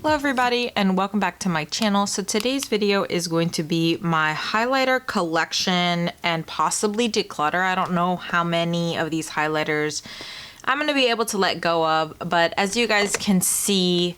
Hello everybody and welcome back to my channel. So today's video is going to be my highlighter collection and possibly declutter. I don't know how many of these highlighters I'm going to be able to let go of, but as you guys can see,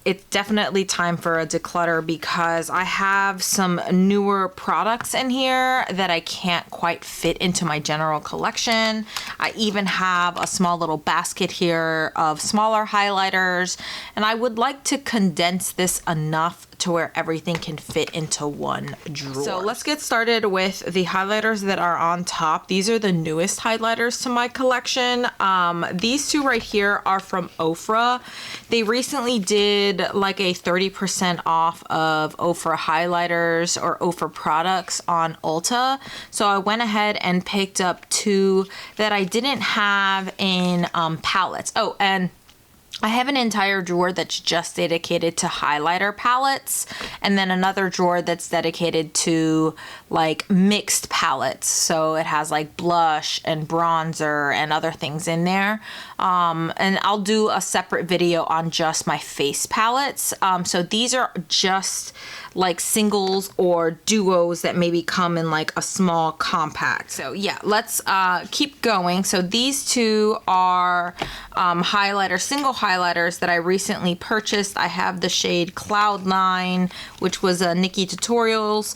it's definitely time for a declutter because I have some newer products in here that I can't quite fit into my general collection. I even have a small little basket here of smaller highlighters, and I would like to condense this enough to where everything can fit into one drawer. So let's get started with the highlighters that are on top. These are the newest highlighters to my collection. These two right here are from Ofra. They recently did like a 30% off of Ofra highlighters or Ofra products on Ulta. So I went ahead and picked up two that I didn't have in palettes. Oh, and I have an entire drawer that's just dedicated to highlighter palettes, and then another drawer that's dedicated to like mixed palettes. So it has like blush and bronzer and other things in there. And I'll do a separate video on just my face palettes. So these are just like singles or duos that maybe come in like a small compact. So yeah, let's keep going. So these two are single highlighters that I recently purchased. I have the shade Cloud9, which was a Nikki Tutorials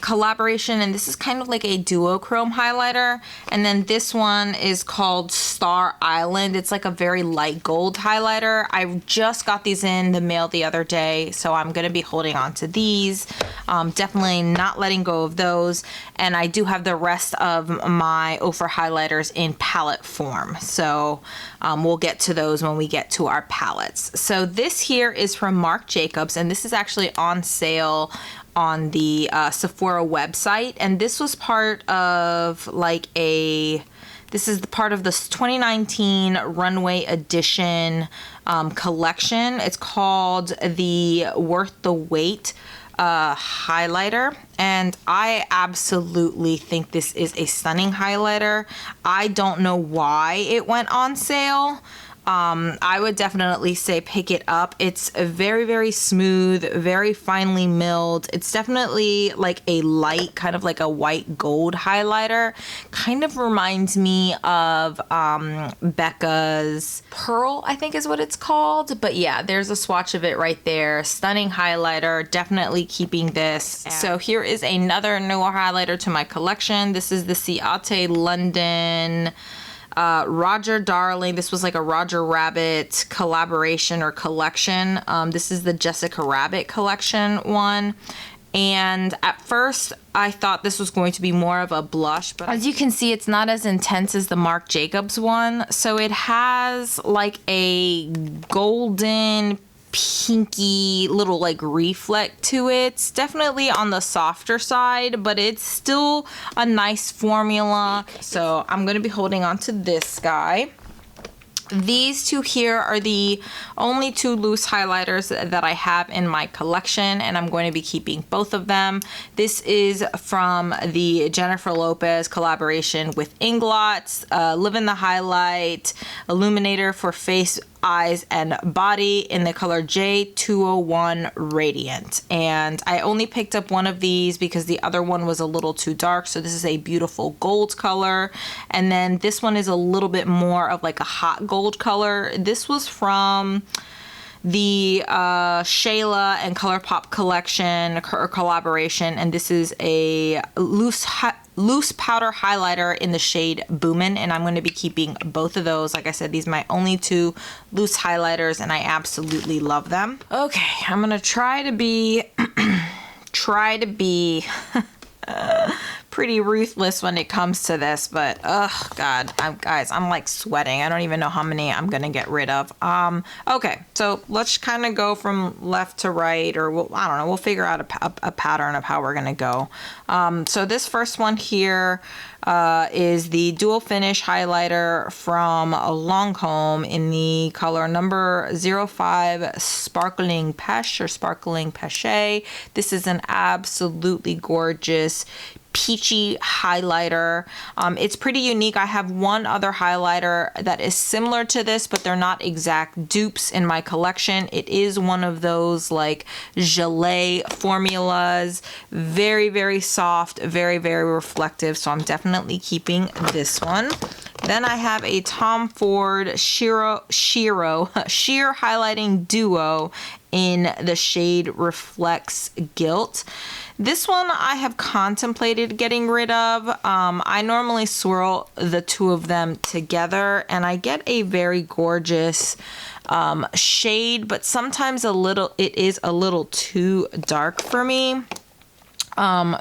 collaboration, and this is kind of like a duochrome highlighter. And then this one is called Star Island. It's like a very light gold highlighter. I just got these in the mail the other day, so I'm gonna be holding on to these. Definitely not letting go of those. And I do have the rest of my Ofra highlighters in palette form, so we'll get to those when we get to our palettes. So this here is from Marc Jacobs, and this is actually on sale on the Sephora website, and this was part of like this is the part of the 2019 Runway Edition collection. It's called the Worth the Wait highlighter, and I absolutely think this is a stunning highlighter. I don't know why it went on sale. I would definitely say pick it up. It's very, very smooth, very finely milled. It's definitely like a light, kind of like a white gold highlighter. Kind of reminds me of Becca's Pearl, I think is what it's called. But yeah, there's a swatch of it right there. Stunning highlighter, definitely keeping this. So here is another newer highlighter to my collection. This is the Ciate London Roger Darling. This was like a Roger Rabbit collaboration or collection. This is the Jessica Rabbit collection one. And at first I thought this was going to be more of a blush, but as you can see, it's not as intense as the Marc Jacobs one. So it has like a golden pinky little like reflect to it. It's definitely on the softer side, but it's still a nice formula. So I'm going to be holding on to this guy. These two here are the only two loose highlighters that I have in my collection, and I'm going to be keeping both of them. This is from the Jennifer Lopez collaboration with Inglots, Live in the Highlight Illuminator for face, eyes, and body in the color J201 Radiant. And I only picked up one of these because the other one was a little too dark, so this is a beautiful gold color. And then this one is a little bit more of like a hot gold color. This was from the Shayla and ColourPop collection or collaboration, and this is a loose powder highlighter in the shade Boomin', and I'm going to be keeping both of those. Like I said, these are my only two loose highlighters, and I absolutely love them. Okay, I'm going to try to be pretty ruthless when it comes to this, but oh god, guys, I'm like sweating. I don't even know how many I'm gonna get rid of. Okay, so let's kind of go from left to right, or I don't know, we'll figure out a pattern of how we're gonna go. So this first one here is the Dual Finish highlighter from Lancome in the color number 05 Sparkling Pesh or Sparkling Pesche. This is an absolutely gorgeous peachy highlighter. It's pretty unique. I have one other highlighter that is similar to this, but they're not exact dupes in my collection. It is one of those like gelée formulas, very, very soft, very, very reflective. So I'm definitely keeping this one. Then I have a Tom Ford Sheer Highlighting Duo in the shade Reflects Gilt. This one I have contemplated getting rid of. I normally swirl the two of them together and I get a very gorgeous shade, but sometimes it is a little too dark for me.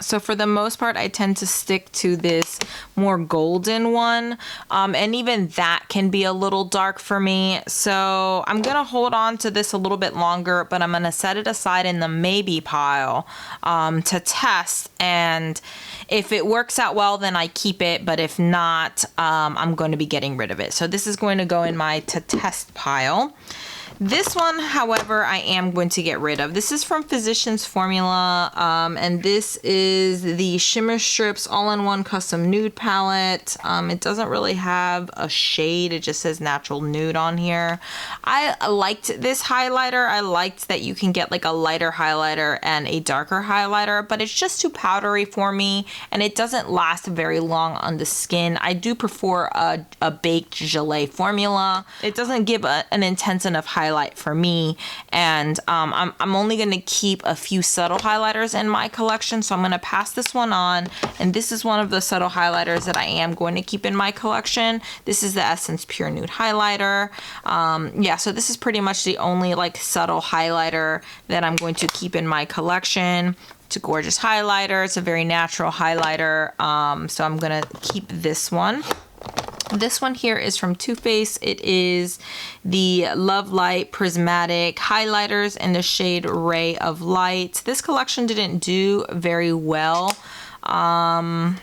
So for the most part, I tend to stick to this more golden one. And even that can be a little dark for me. So I'm going to hold on to this a little bit longer, but I'm going to set it aside in the maybe pile to test. And if it works out well, then I keep it. But if not, I'm going to be getting rid of it. So this is going to go in my to test pile. This one, however, I am going to get rid of. This is from Physicians Formula, and this is the Shimmer Strips All-in-One Custom Nude Palette. It doesn't really have a shade. It just says Natural Nude on here. I liked this highlighter. I liked that you can get like a lighter highlighter and a darker highlighter, but it's just too powdery for me, and it doesn't last very long on the skin. I do prefer a baked gelée formula. It doesn't give an intense enough highlight for me, and I'm only going to keep a few subtle highlighters in my collection, so I'm going to pass this one on. And this is one of the subtle highlighters that I am going to keep in my collection. This is the Essence Pure Nude highlighter. Yeah, so this is pretty much the only like subtle highlighter that I'm going to keep in my collection. It's a gorgeous highlighter. It's a very natural highlighter, so I'm going to keep this one. This one here is from Too Faced. It is the Love Light Prismatic Highlighters in the shade Ray of Light. This collection didn't do very well. I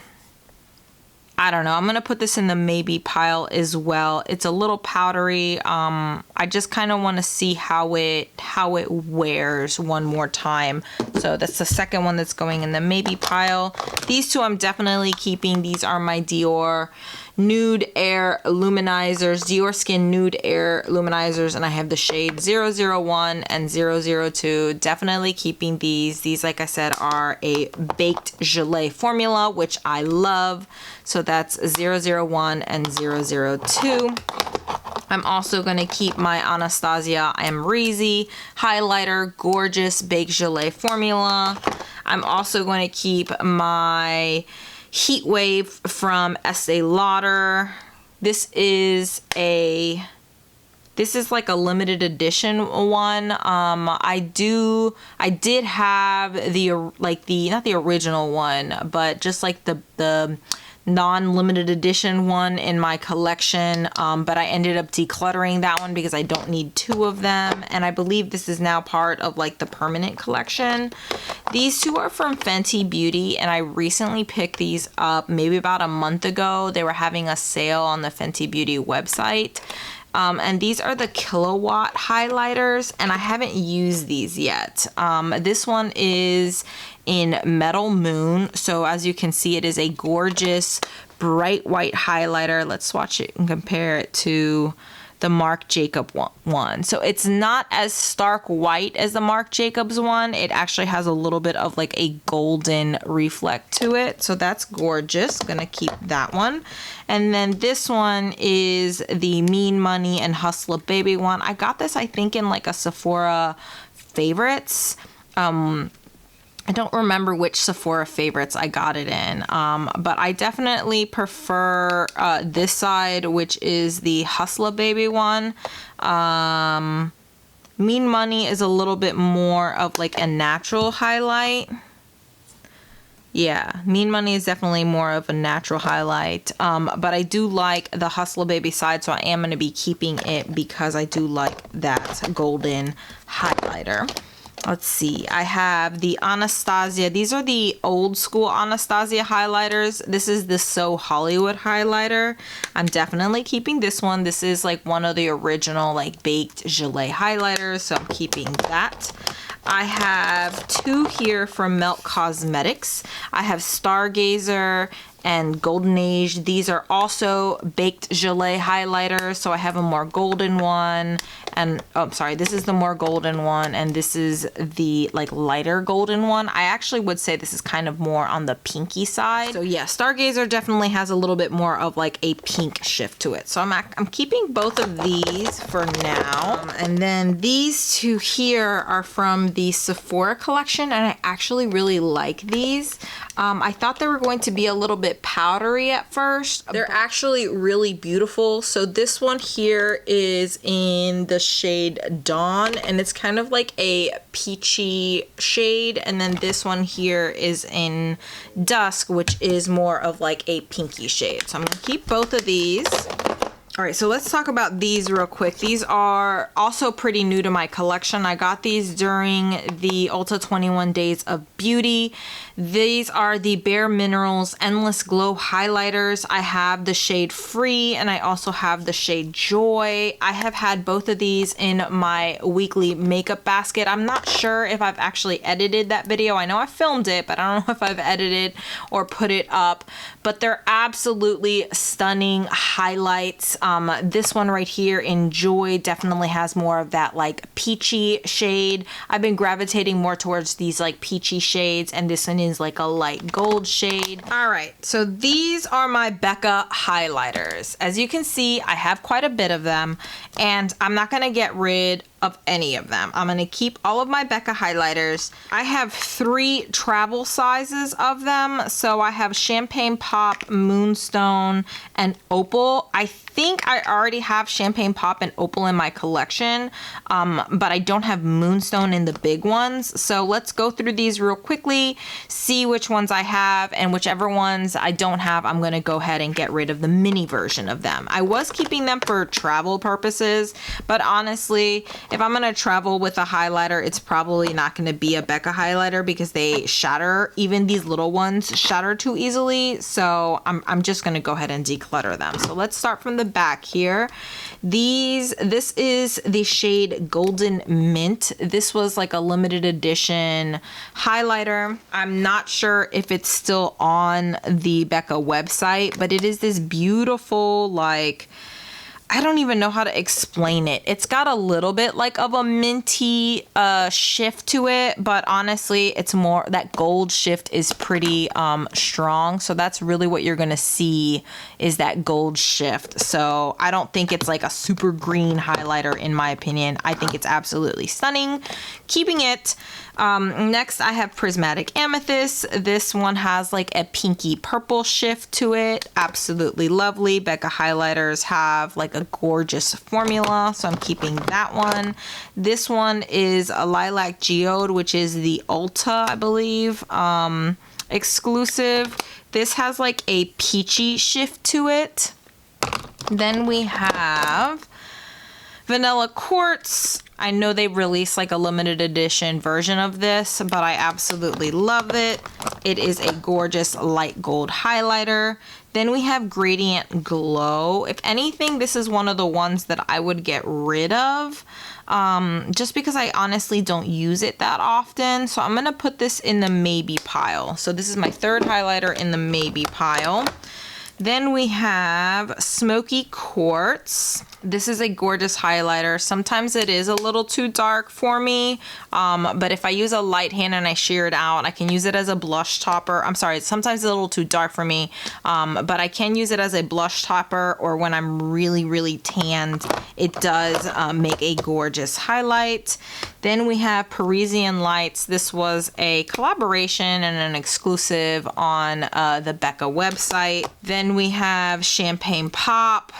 don't know. I'm going to put this in the maybe pile as well. It's a little powdery. I just kind of want to see how it wears one more time. So that's the second one that's going in the maybe pile. These two I'm definitely keeping. These are my Dior Nude Air Luminizers, Dior Skin Nude Air Luminizers, and I have the shade 001 and 002. Definitely keeping these. These, like I said, are a baked gelée formula, which I love. So that's 001 and 002. I'm also going to keep my Anastasia Amrezy highlighter, gorgeous baked gelée formula. I'm also going to keep my Heat Wave from Estee Lauder. This is like a limited edition one. I did have not the original one, but just like the non-limited edition one in my collection, but I ended up decluttering that one because I don't need two of them, and I believe this is now part of like the permanent collection. These two are from Fenty Beauty, and I recently picked these up maybe about a month ago. They were having a sale on the Fenty Beauty website. And these are the Kilowatt highlighters, and I haven't used these yet. This one is in Metal Moon. So as you can see, it is a gorgeous bright white highlighter. Let's swatch it and compare it to the Marc Jacobs one. So it's not as stark white as the Marc Jacobs one. It actually has a little bit of like a golden reflect to it. So that's gorgeous. Gonna keep that one. And then this one is the Mean Money and Hustler Baby one. I got this, I think, in like a Sephora favorites. I don't remember which Sephora favorites I got it in, but I definitely prefer this side, which is the Hustler Baby one. Mean Money is a little bit more of like a natural highlight. Yeah, Mean Money is definitely more of a natural highlight, but I do like the Hustler Baby side, so I am going to be keeping it because I do like that golden highlighter. Let's see, I have the Anastasia. These are the old school Anastasia highlighters. This is the So Hollywood highlighter. I'm definitely keeping this one. This is like one of the original like baked gelée highlighters, so I'm keeping that. I have two here from Melt Cosmetics. I have Stargazer and Golden Age. These are also baked gelée highlighters, so I have a more golden one, and oh, sorry, this is the more golden one, and this is the like lighter golden one. I actually would say this is kind of more on the pinky side. So yeah, Stargazer definitely has a little bit more of like a pink shift to it. So I'm keeping both of these for now. And then these two here are from the Sephora collection, and I actually really like these. I thought they were going to be a little bit powdery at first. They're actually really beautiful. So this one here is in the shade Dawn, and it's kind of like a peachy shade. And then this one here is in Dusk, which is more of like a pinky shade. So I'm gonna keep both of these. All right, so let's talk about these real quick. These are also pretty new to my collection. I got these during the Ulta 21 Days of Beauty. These are the Bare Minerals Endless Glow Highlighters. I have the shade Free, and I also have the shade Joy. I have had both of these in my weekly makeup basket. I'm not sure if I've actually edited that video. I know I filmed it, but I don't know if I've edited or put it up. But they're absolutely stunning highlights. This one right here in Joy definitely has more of that like peachy shade. I've been gravitating more towards these like peachy shades, and this one is like a light gold shade. All right, so these are my Becca highlighters. As you can see, I have quite a bit of them, and I'm not gonna get rid of any of them. I'm gonna keep all of my Becca highlighters. I have 3 travel sizes of them. So I have Champagne Pop, Moonstone, and Opal. I think I already have Champagne Pop and Opal in my collection, but I don't have Moonstone in the big ones. So let's go through these real quickly, see which ones I have, and whichever ones I don't have, I'm gonna go ahead and get rid of the mini version of them. I was keeping them for travel purposes, but honestly, if I'm gonna travel with a highlighter, it's probably not gonna be a Becca highlighter because they shatter. Even these little ones shatter too easily. So I'm just gonna go ahead and declutter them. So let's start from the back here. This is the shade Golden Mint. This was like a limited edition highlighter. I'm not sure if it's still on the Becca website, but it is this beautiful, like, I don't even know how to explain it. It's got a little bit like of a minty shift to it, but honestly, it's more, that gold shift is pretty strong. So that's really what you're gonna see is that gold shift. So I don't think it's like a super green highlighter in my opinion. I think it's absolutely stunning. Keeping it. Next I have Prismatic Amethyst. This one has like a pinky purple shift to it. Absolutely lovely. Becca highlighters have like a gorgeous formula, so I'm keeping that one. This one is a Lilac Geode, which is the Ulta, I believe, exclusive. This has like a peachy shift to it. Then we have Vanilla Quartz. I know they released like a limited edition version of this, but I absolutely love it. It is a gorgeous light gold highlighter. Then we have Gradient Glow. If anything, this is one of the ones that I would get rid of, just because I honestly don't use it that often. So I'm gonna put this in the maybe pile. So this is my 3rd highlighter in the maybe pile. Then we have Smoky Quartz. This is a gorgeous highlighter. Sometimes it is a little too dark for me, but if I use a light hand and I shear it out, I can use it as a blush topper. I'm sorry, sometimes it's a little too dark for me, but I can use it as a blush topper, or when I'm really, really tanned, it does make a gorgeous highlight. Then we have Parisian Lights. This was a collaboration and an exclusive on the Becca website. Then we have Champagne Pop.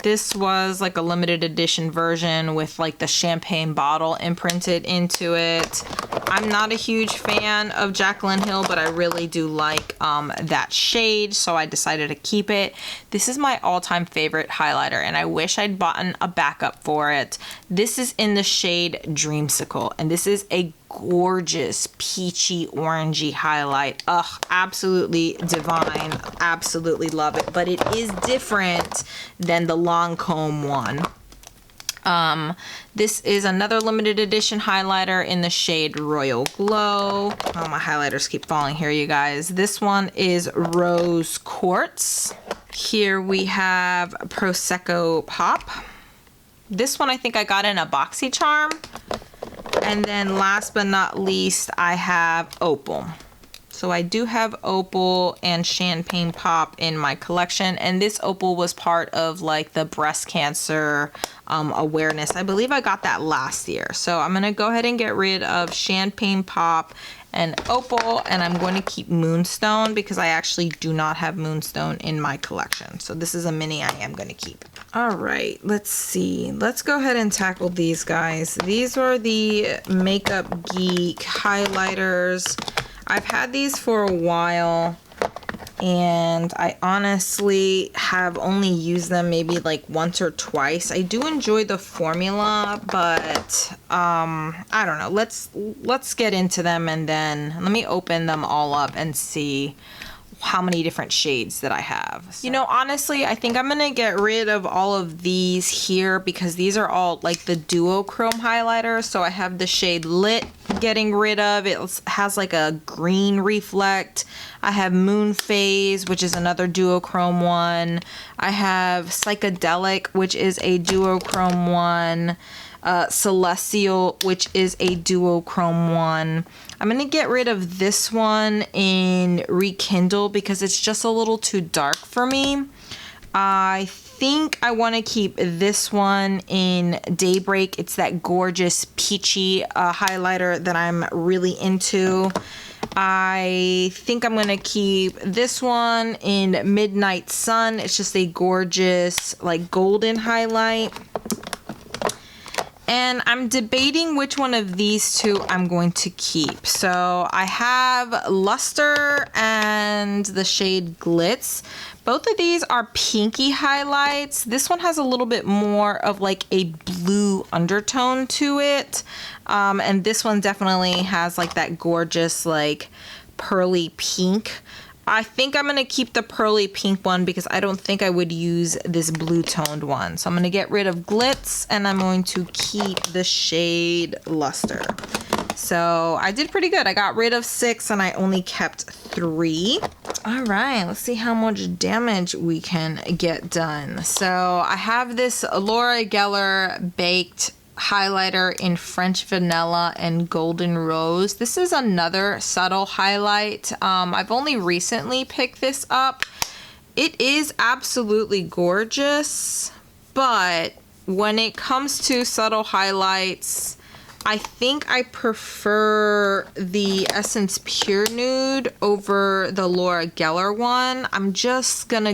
This was like a limited edition version with like the champagne bottle imprinted into it. I'm not a huge fan of Jaclyn Hill, but I really do like that shade, so I decided to keep it. This is my all-time favorite highlighter, and I wish I'd bought a backup for it. This is in the shade Dreamsicle, and this is a gorgeous peachy orangey highlight. Ugh, absolutely divine. Absolutely love it, but it is different than the Lancome one. This is another limited edition highlighter in the shade Royal Glow. Oh, my highlighters keep falling here, you guys. This one is Rose Quartz. Here we have Prosecco Pop. This one I think I got in a BoxyCharm. And then last but not least, I have Opal. So I do have Opal and Champagne Pop in my collection, and this Opal was part of like the breast cancer awareness. I believe I got that last year. So I'm gonna go ahead and get rid of Champagne Pop and Opal, and I'm going to keep Moonstone because I actually do not have Moonstone in my collection. So this is a mini I am going to keep. All right, let's see. Let's go ahead and tackle these guys. These are the Makeup Geek highlighters. I've had these for a while, and I honestly have only used them maybe like once or twice. I do enjoy the formula, but I don't know. Let's get into them, and then let me open them all up and see how many different shades that I have. So, you know, honestly, I think I'm gonna get rid of all of these here because these are all like the duochrome highlighters. So I have the shade Lit getting rid of. It has like a green reflect. I have Moon Phase, which is another duochrome one. I have Psychedelic, which is a duochrome one. Celestial, which is a duochrome one. I'm gonna get rid of this one in Rekindle because it's just a little too dark for me. I think I want to keep this one in Daybreak. It's that gorgeous peachy highlighter that I'm really into. I think I'm gonna keep this one in Midnight Sun. It's just a gorgeous like golden highlight. And I'm debating which one of these two I'm going to keep. So I have Luster and the shade Glitz. Both of these are pinky highlights. This one has a little bit more of like a blue undertone to it. And this one definitely has like that gorgeous like pearly pink. I think I'm going to keep the pearly pink one because I don't think I would use this blue toned one. So I'm going to get rid of Glitz and I'm going to keep the shade Luster. So I did pretty good. I got rid of 6 and I only kept 3. All right, let's see how much damage we can get done. So I have this Laura Geller Baked highlighter in French Vanilla and Golden Rose. This is another subtle highlight. I've only recently picked this up. It is absolutely gorgeous, but when it comes to subtle highlights, I think I prefer the Essence Pure Nude over the Laura Geller one. I'm just gonna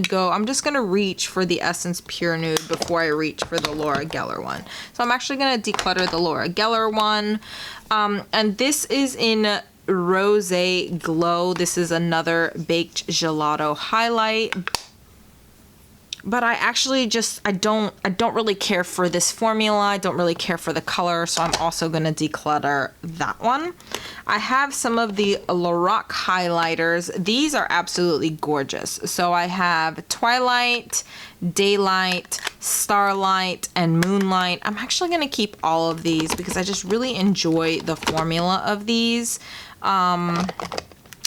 reach for the Essence Pure Nude before I reach for the Laura Geller one. So I'm actually gonna declutter the Laura Geller one. And this is in Rose Glow. This is another Baked Gelato highlight. But I actually I don't really care for this formula. I don't really care for the color, so I'm also going to declutter that one. I have some of the Lorac highlighters. These are absolutely gorgeous. So I have Twilight, Daylight, Starlight, and Moonlight. I'm actually going to keep all of these because I just really enjoy the formula of these.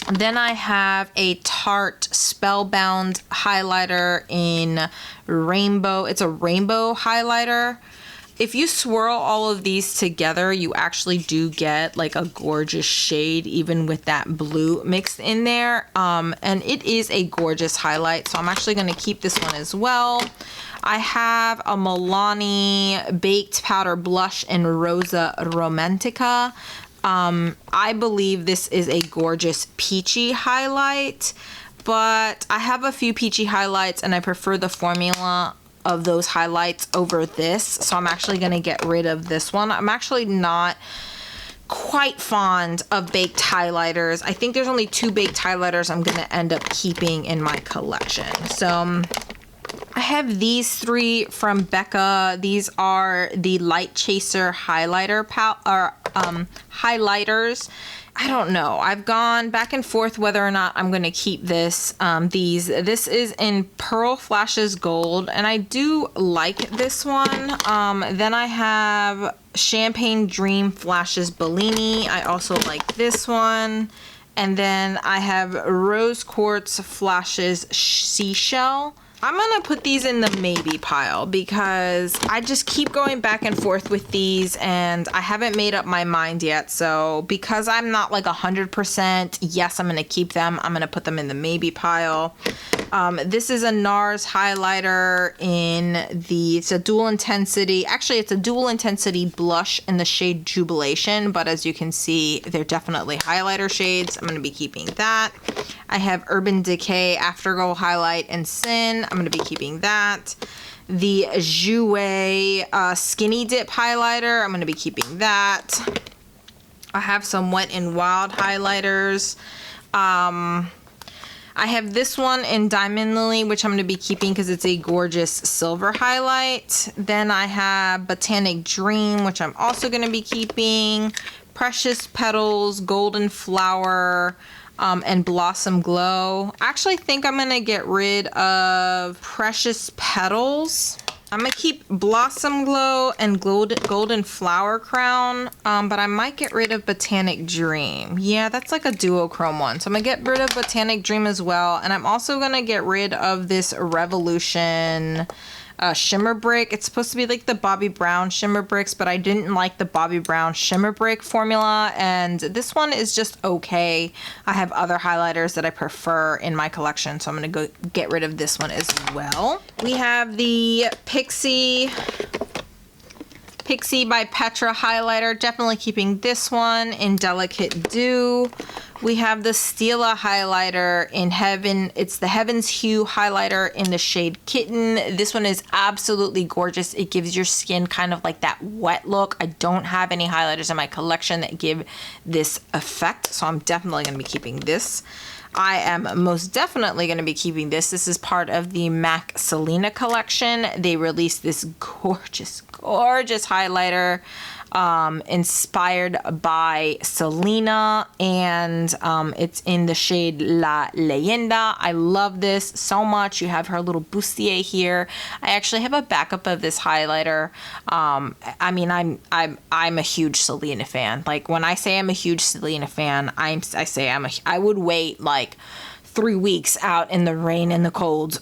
Then I have a Tarte Spellbound highlighter in Rainbow. It's a rainbow highlighter. If you swirl all of these together, you actually do get like a gorgeous shade, even with that blue mixed in there. And it is a gorgeous highlight, so I'm actually going to keep this one as well. I have a Milani Baked Powder Blush in Rosa Romantica. I believe this is a gorgeous peachy highlight, but I have a few peachy highlights and I prefer the formula of those highlights over this. So I'm actually going to get rid of this one. I'm actually not quite fond of baked highlighters. I think there's only 2 baked highlighters I'm going to end up keeping in my collection. So I have these 3 from Becca. These are the Light Chaser highlighters. I don't know. I've gone back and forth whether or not I'm going to keep this. This is in Pearl Flashes Gold, and I do like this one. Then I have Champagne Dream Flashes Bellini. I also like this one. And then I have Rose Quartz Flashes Seashell. I'm gonna put these in the maybe pile because I just keep going back and forth with these and I haven't made up my mind yet. So because I'm not like 100% yes, I'm gonna keep them, I'm gonna put them in the maybe pile. This is a NARS highlighter it's a dual intensity. Actually, it's a dual intensity blush in the shade Jubilation, but as you can see, they're definitely highlighter shades. I'm gonna be keeping that. I have Urban Decay Afterglow Highlight and Sin. I'm going to be keeping that. The Jouer Skinny Dip Highlighter. I'm going to be keeping that. I have some Wet n Wild highlighters. I have this one in Diamond Lily, which I'm going to be keeping because it's a gorgeous silver highlight. Then I have Botanic Dream, which I'm also going to be keeping. Precious Petals, Golden Flower, and Blossom Glow. I actually think I'm gonna get rid of Precious Petals. I'm gonna keep Blossom Glow and Golden Flower Crown, but I might get rid of Botanic Dream. Yeah, that's like a duochrome one. So I'm gonna get rid of Botanic Dream as well. And I'm also gonna get rid of this Revolution shimmer brick. It's supposed to be like the Bobbi Brown shimmer bricks, but I didn't like the Bobbi Brown shimmer brick formula, and this one is just okay. I have other highlighters that I prefer in my collection, so I'm gonna go get rid of this one as well. We have the Pixie by Petra highlighter, definitely keeping this one in Delicate Dew. We have the Stila highlighter in Heaven. It's the Heaven's Hue highlighter in the shade Kitten. This one is absolutely gorgeous. It gives your skin kind of like that wet look. I don't have any highlighters in my collection that give this effect, so I'm definitely going to be keeping this. I am most definitely going to be keeping this. This is part of the MAC Selena collection. They released this gorgeous highlighter inspired by Selena, and it's in the shade La Leyenda. I love this so much. You have her little bustier here. I actually have a backup of this highlighter. I mean, I'm a huge Selena fan. Like, when I say I'm a huge Selena fan, I would wait like 3 weeks out in the rain and the cold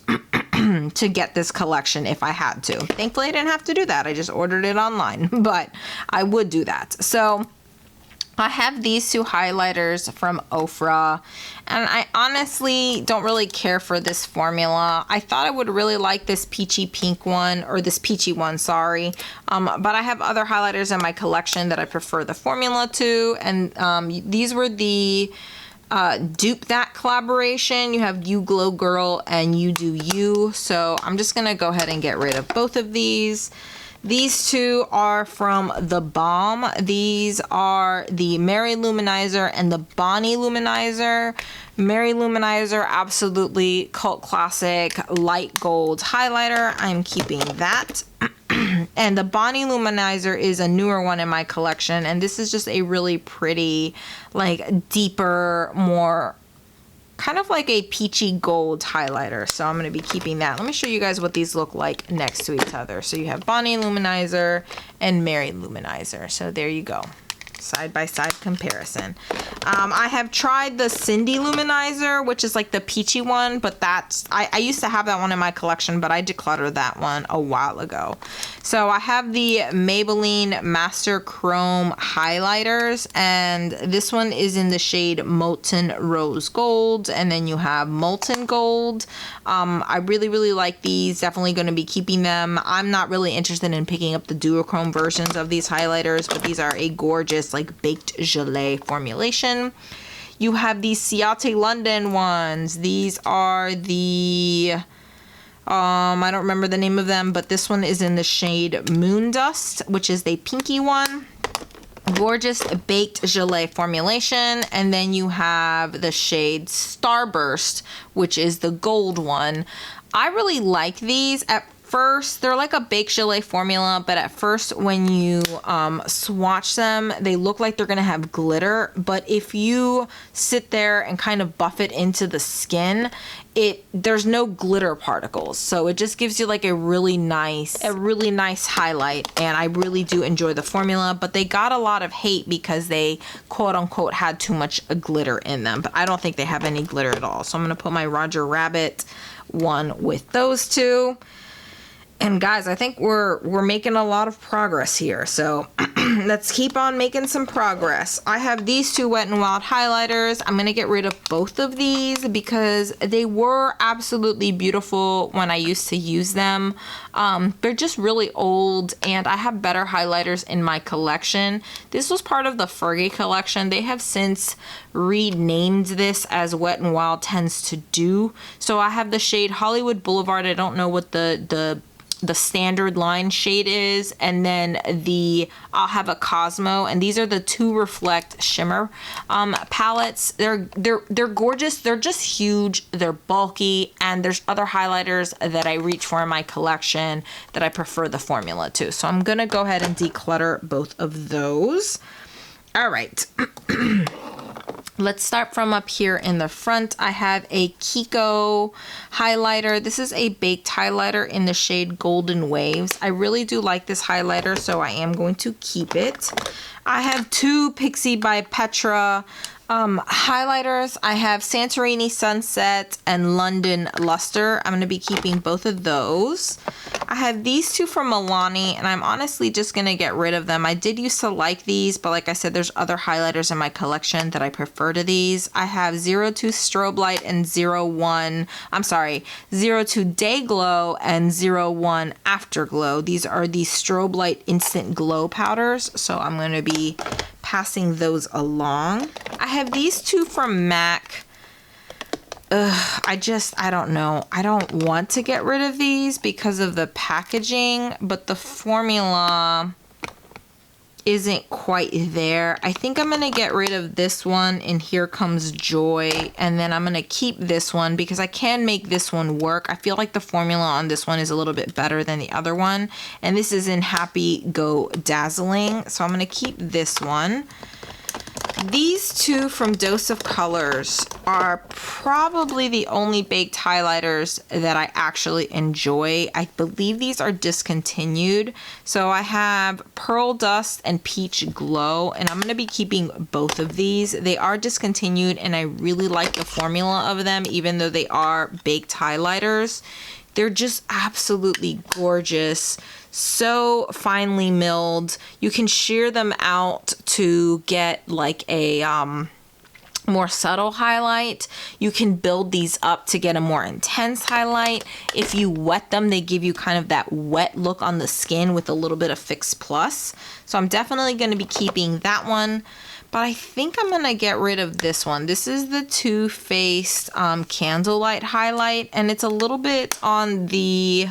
to get this collection if I had to. Thankfully, I didn't have to do that. I just ordered it online, but I would do that. So I have these two highlighters from Ofra, and I honestly don't really care for this formula. I thought I would really like this peachy pink one, or this peachy one, sorry. But I have other highlighters in my collection that I prefer the formula to, and these were the Dupe That collaboration. You have You Glow Girl and You Do You. So I'm just gonna go ahead and get rid of both of these. These two are from The Balm. These are the Mary Luminizer and the Bonnie Luminizer. Mary Luminizer, absolutely cult classic light gold highlighter. I'm keeping that. And the Bonnie Luminizer is a newer one in my collection, and this is just a really pretty, like, deeper, more kind of like a peachy gold highlighter. So I'm going to be keeping that. Let me show you guys what these look like next to each other. So you have Bonnie Luminizer and Mary Luminizer. So there you go. Side-by-side comparison. I have tried the Cindy Luminizer, which is like the peachy one, but I used to have that one in my collection, but I decluttered that one a while ago. So I have the Maybelline Master Chrome highlighters, and this one is in the shade Molten Rose Gold, and then you have Molten Gold. I really like these. Definitely going to be keeping them. I'm not really interested in picking up the duochrome versions of these highlighters, but these are a gorgeous, like, baked gelée formulation. You have these Ciate London ones. These are the I don't remember the name of them, but this one is in the shade Moon Dust, which is the pinky one. Gorgeous baked gelée formulation. And then you have the shade Starburst, which is the gold one. I really like these. first, they're like a baked gelée formula, but at first when you swatch them, they look like they're gonna have glitter. But if you sit there and kind of buff it into the skin, there's no glitter particles, so it just gives you like a really nice highlight. And I really do enjoy the formula, but they got a lot of hate because they quote unquote had too much glitter in them, but I don't think they have any glitter at all. So I'm gonna put my Roger Rabbit one with those two. And guys, I think we're making a lot of progress here, so let's keep on making some progress. I have these two Wet n Wild highlighters. I'm gonna get rid of both of these because they were absolutely beautiful when I used to use them. They're just really old, and I have better highlighters in my collection. This was part of the Fergie collection. They have since renamed this as Wet n Wild tends to do. So I have the shade Hollywood Boulevard. I don't know what the standard line shade is, and then I'll have a Cosmo, and these are the two Reflect shimmer palettes. They're gorgeous. They're just huge. They're bulky, and there's other highlighters that I reach for in my collection that I prefer the formula to. So I'm gonna go ahead and declutter both of those. All right. Let's start from up here in the front. I have a Kiko highlighter. This is a baked highlighter in the shade Golden Waves. I really do like this highlighter, so I am going to keep it. I have two Pixie by Petra highlighters. I have Santorini Sunset and London Luster. I'm going to be keeping both of those. I have these two from Milani, and I'm honestly just going to get rid of them. I did used to like these, but like I said, there's other highlighters in my collection that I prefer to these. I have 02 Strobe Light and 02 Day Glow and 01 Afterglow. These are the Strobe Light Instant Glow powders, so I'm going to be passing those along. I have these two from MAC. I don't know. I don't want to get rid of these because of the packaging, but the formula isn't quite there. I think I'm gonna get rid of this one in Here Comes Joy, and then I'm gonna keep this one because I can make this one work. I feel like the formula on this one is a little bit better than the other one, and this is in Happy Go Dazzling, so I'm gonna keep this one. These two from Dose of Colors are probably the only baked highlighters that I actually enjoy. I believe these are discontinued. So I have Pearl Dust and Peach Glow, and I'm going to be keeping both of these. They are discontinued, and I really like the formula of them, even though they are baked highlighters. They're just absolutely gorgeous. So finely milled. You can shear them out to get like a more subtle highlight. You can build these up to get a more intense highlight. If you wet them, they give you kind of that wet look on the skin with a little bit of Fix Plus. So I'm definitely going to be keeping that one. But I think I'm going to get rid of this one. This is the Too Faced Candlelight highlight, and it's a little bit on the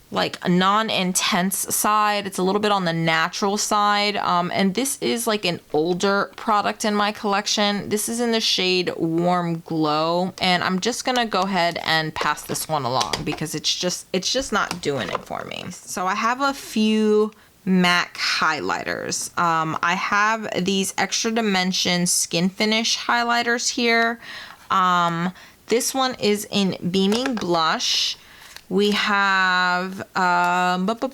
like non-intense side. It's a little bit on the natural side, and this is like an older product in my collection. This is in the shade Warm Glow, and I'm just gonna go ahead and pass this one along because it's just not doing it for me. So I have a few MAC highlighters. I have these Extra Dimension Skin Finish highlighters here. This one is in Beaming Blush. We have Double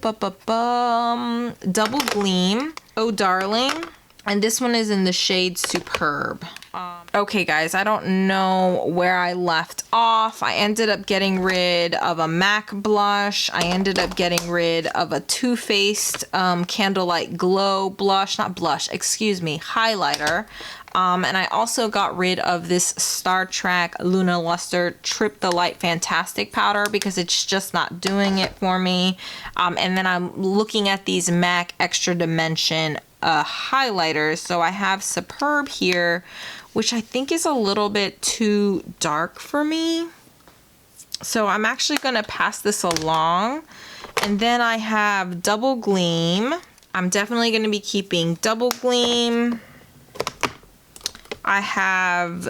Gleam, Oh Darling, and this one is in the shade Superb. Okay guys, I don't know where I left off. I ended up getting rid of a MAC blush. I ended up getting rid of a Too Faced Candlelight Glow blush, not blush, excuse me, highlighter. And I also got rid of this Star Trek Luna Luster Trip the Light Fantastic powder because it's just not doing it for me. And then I'm looking at these MAC Extra Dimension highlighters. So I have Superb here, which I think is a little bit too dark for me. So I'm actually going to pass this along. And then I have Double Gleam. I'm definitely going to be keeping Double Gleam. I have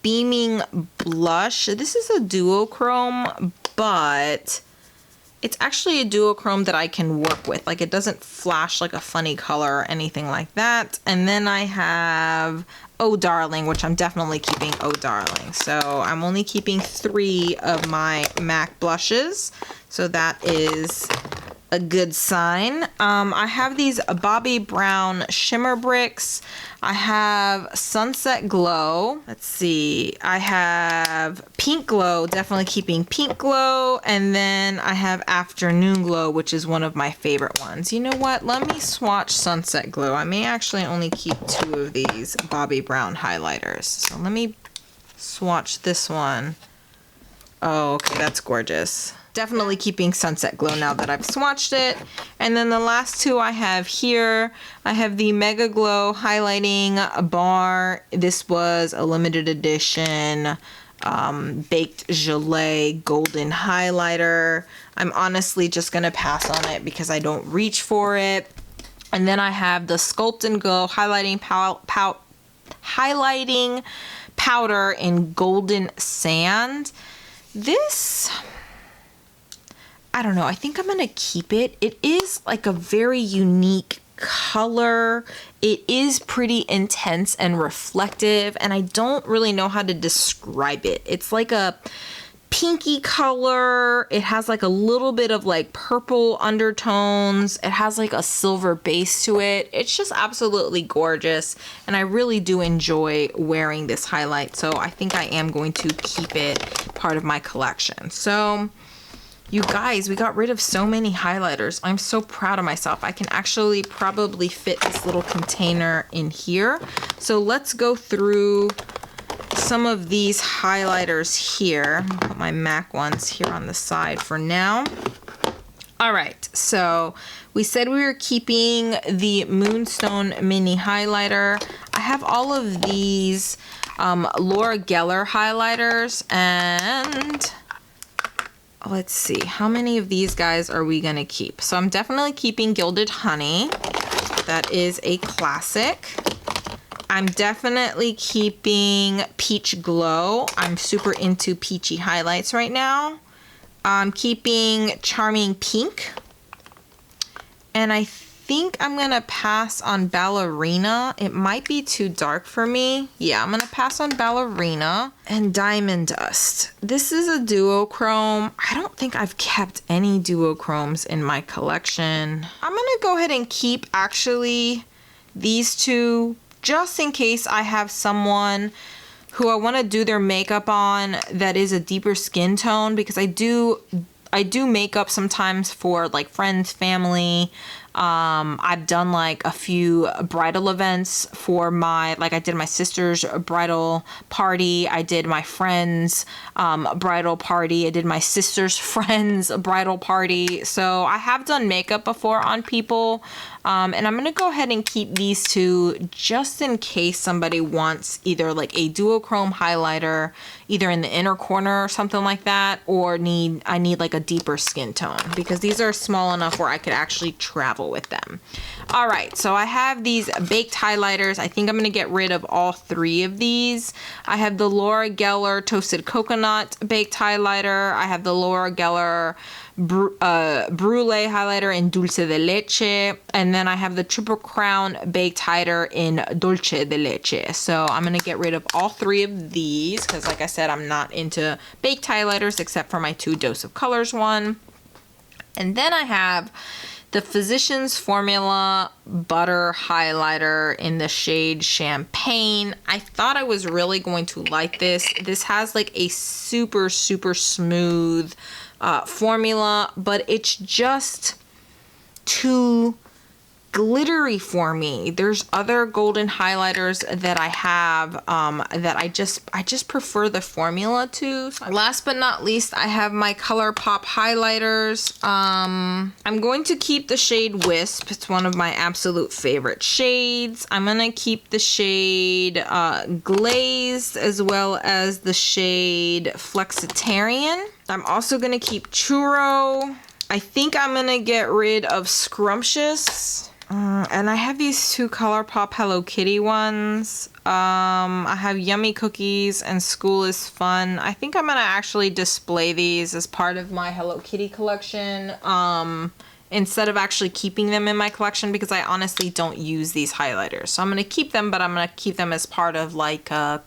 Beaming Blush. This is a duochrome, but It's actually a duochrome that I can work with. Like, it doesn't flash like a funny color or anything like that. And then I have Oh Darling, which I'm definitely keeping Oh Darling. So I'm only keeping 3 of my MAC blushes. So that is a good sign. I have these Bobbi Brown shimmer bricks. I have Sunset Glow. Let's see. I have Pink Glow, definitely keeping Pink Glow. And then I have Afternoon Glow, which is one of my favorite ones. You know what? Let me swatch Sunset Glow. I may actually only keep 2 of these Bobbi Brown highlighters. So let me swatch this one. Oh, okay, that's gorgeous. Definitely keeping Sunset Glow now that I've swatched it. And then the last 2 I have here, I have the Mega Glow Highlighting Bar. This was a limited edition baked gelée golden highlighter. I'm honestly just gonna pass on it because I don't reach for it. And then I have the Sculpt and Glow highlighting powder in Golden Sand. This, I don't know, I think I'm gonna keep it. It is like a very unique color. It is pretty intense and reflective, and I don't really know how to describe it. It's like a pinky color. It has like a little bit of like purple undertones. It has like a silver base to it. It's just absolutely gorgeous, and I really do enjoy wearing this highlight. So I think I am going to keep it part of my collection. So you guys, we got rid of so many highlighters. I'm so proud of myself. I can actually probably fit this little container in here. So let's go through some of these highlighters here. I'll put my MAC ones here on the side for now. All right, so we said we were keeping the Moonstone Mini Highlighter. I have all of these Laura Geller highlighters, and let's see, how many of these guys are we gonna keep? So I'm definitely keeping Gilded Honey. That is a classic. I'm definitely keeping Peach Glow. I'm super into peachy highlights right now. I'm keeping Charming Pink. And I think I'm gonna pass on Ballerina. It might be too dark for me. Yeah, I'm gonna pass on Ballerina. And Diamond Dust. This is a duochrome. I don't think I've kept any duochromes in my collection. I'm gonna go ahead and keep actually these 2 just in case I have someone who I want to do their makeup on that is a deeper skin tone, because I do makeup sometimes for like friends, family. I've done like a few bridal events for like I did my sister's bridal party. I did my friend's bridal party. I did my sister's friend's bridal party. So I have done makeup before on people. And I'm going to go ahead and keep these 2 just in case somebody wants either like a duochrome highlighter, either in the inner corner or something like that, or I need like a deeper skin tone, because these are small enough where I could actually travel with them. All right, so I have these baked highlighters. I think I'm going to get rid of all 3 of these. I have the Laura Geller Toasted Coconut baked highlighter. I have the Laura Geller Brulee highlighter in Dulce de Leche, and then I have the Triple Crown baked highlighter in Dulce de Leche. So I'm gonna get rid of all 3 of these because, like I said, I'm not into baked highlighters except for my 2 Dose of Colors one. And then I have the Physicians Formula Butter Highlighter in the shade Champagne. I thought I was really going to like this. This has like a super, super smooth formula, but it's just too glittery for me. There's other golden highlighters that I have that I just prefer the formula to. Last but not least, I have my ColourPop highlighters. I'm going to keep the shade Wisp. It's one of my absolute favorite shades. I'm gonna keep the shade Glazed, as well as the shade Flexitarian. I'm also gonna keep Churro. I think I'm gonna get rid of Scrumptious. And I have these two ColourPop Hello Kitty ones. I have Yummy Cookies and School is Fun. I think I'm gonna actually display these as part of my Hello Kitty collection. Instead of actually keeping them in my collection, because I honestly don't use these highlighters. So I'm gonna keep them, but I'm gonna keep them as part of like a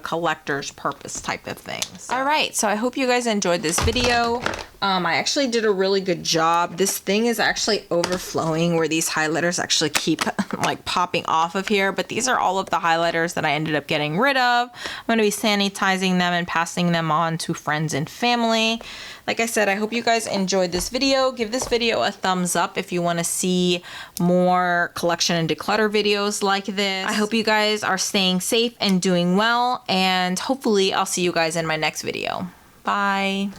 collector's purpose type of thing. So. All right, so I hope you guys enjoyed this video. I actually did a really good job. This thing is actually overflowing where these highlighters actually keep like popping off of here, but these are all of the highlighters that I ended up getting rid of. I'm gonna be sanitizing them and passing them on to friends and family. Like I said, I hope you guys enjoyed this video. Give this video a thumbs up if you want to see more collection and declutter videos like this. I hope you guys are staying safe and doing well, and hopefully I'll see you guys in my next video. Bye.